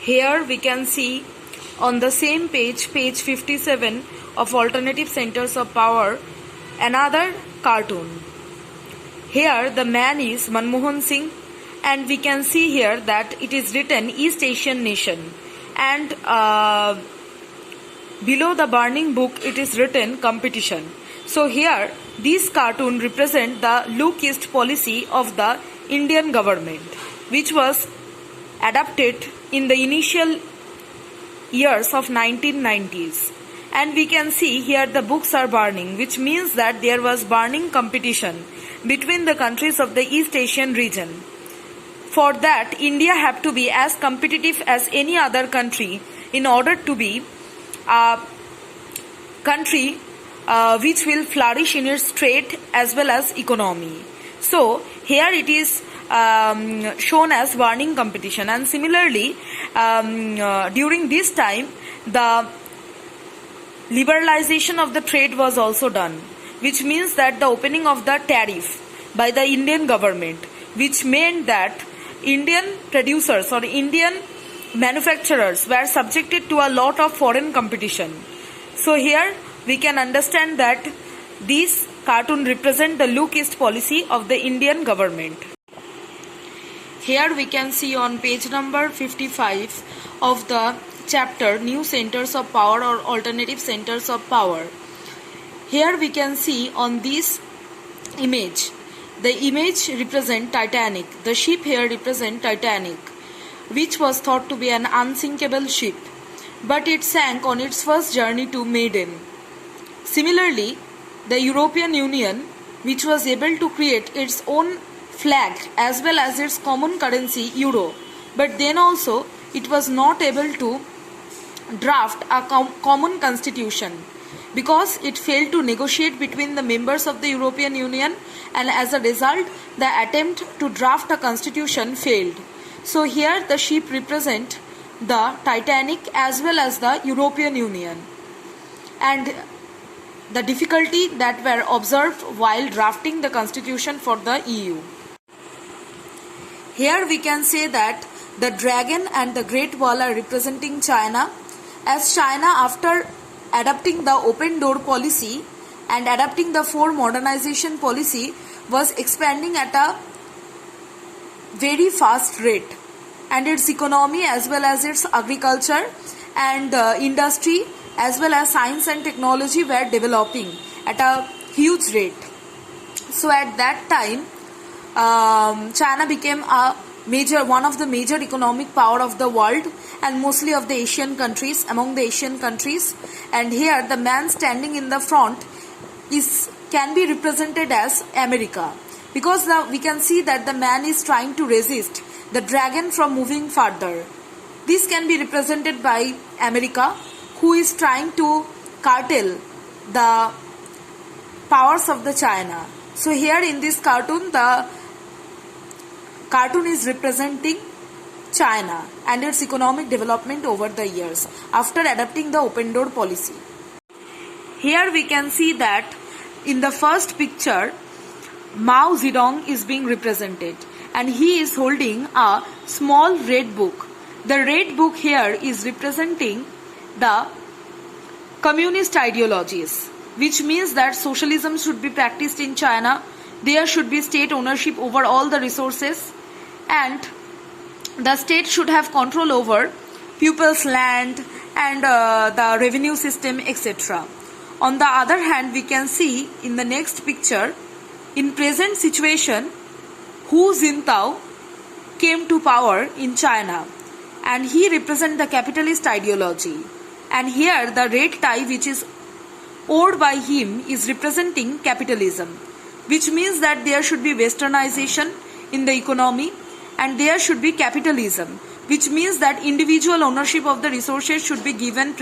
Here we can see on the same page, page 57 of Alternative Centers of Power, another cartoon. Here the man is Manmohan Singh, and we can see here that it is written East Asian Nation, and below the burning book it is written competition. So here this cartoon represent the look east policy of the Indian government, which was adopted in the initial years of 1990s. And we can see here the books are burning, which means that there was burning competition between the countries of the East Asian region. For that, India have to be as competitive as any other country in order to be a country which will flourish in its trade as well as economy. So here it is shown as burning competition, and similarly during this time the liberalization of the trade was also done, which means that the opening of the tariff by the Indian government, which meant that Indian producers or Indian manufacturers were subjected to a lot of foreign competition. So here we can understand that this cartoon represent the look east policy of the Indian government. Here we can see on page number 55 of the chapter New Centers of Power or Alternative Centers of Power. Here we can see on this image, the image represent Titanic. The ship here represent Titanic, which was thought to be an unsinkable ship, but it sank on its first journey to Maiden. Similarly, the European Union, which was able to create its own flag as well as its common currency euro, but then also it was not able to draft a common constitution because it failed to negotiate between the members of the European Union, and as a result the attempt to draft a constitution failed. So here the ship represent the Titanic as well as the European Union, and the difficulty that were observed while drafting the constitution for the EU. Here we can say that the dragon and the Great Wall are representing China, as China, after adopting the open door policy and adopting the four modernization policy, was expanding at a very fast rate, and its economy as well as its agriculture and industry as well as science and technology were developing at a huge rate. So at that time China became one of the major economic power of the world, and mostly of the Asian countries, among the Asian countries. And here the man standing in the front can be represented as America, because we can see that the man is trying to resist the dragon from moving further. This can be represented by America, who is trying to curtail the powers of the China. So here in this cartoon, the cartoon is representing China and its economic development over the years after adopting the open door policy. Here we can see that in the first picture Mao Zedong is being represented, and he is holding a small red book. The red book here is representing the communist ideologies, which means that socialism should be practiced in China. There should be state ownership over all the resources, and the state should have control over people's land and the revenue system, etc. On the other hand, we can see in the next picture, in present situation, Hu Jintao came to power in China, and he represents the capitalist ideology. And here the red tie which is worn by him is representing capitalism, which means that there should be westernization in the economy and there should be capitalism, which means that individual ownership of the resources should be given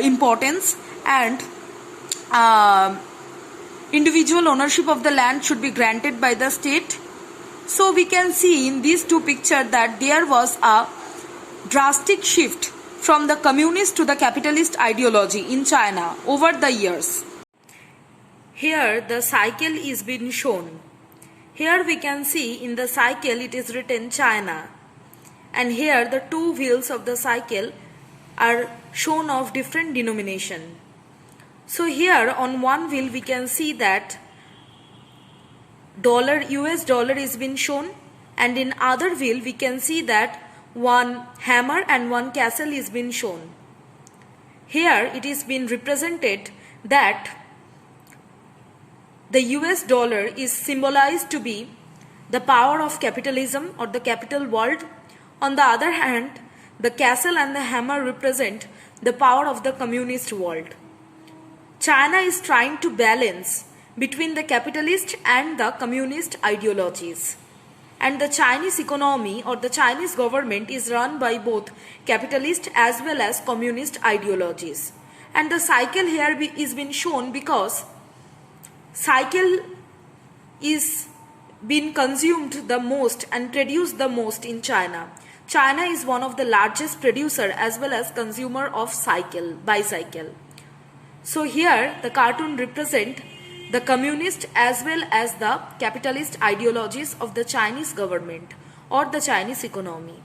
importance, and individual ownership of the land should be granted by the state. So we can see in these two pictures that there was a drastic shift from the communist to the capitalist ideology in China over the years. Here the cycle is being shown. Here we can see in the cycle it is written China, and here the two wheels of the cycle are shown of different denomination. So here on one wheel we can see that US dollar is been shown, and in other wheel we can see that one hammer and one castle is been shown. Here it is been represented that the US dollar is symbolized to be the power of capitalism or the capital world. On the other hand, the castle and the hammer represent the power of the communist world. China is trying to balance between the capitalist and the communist ideologies. And the Chinese economy or the Chinese government is run by both capitalist as well as communist ideologies. And the cycle here is been shown because cycle is been consumed the most and produced the most in China. China is one of the largest producer as well as consumer of bicycle. So here the cartoon represent the communist as well as the capitalist ideologies of the Chinese government or the Chinese economy.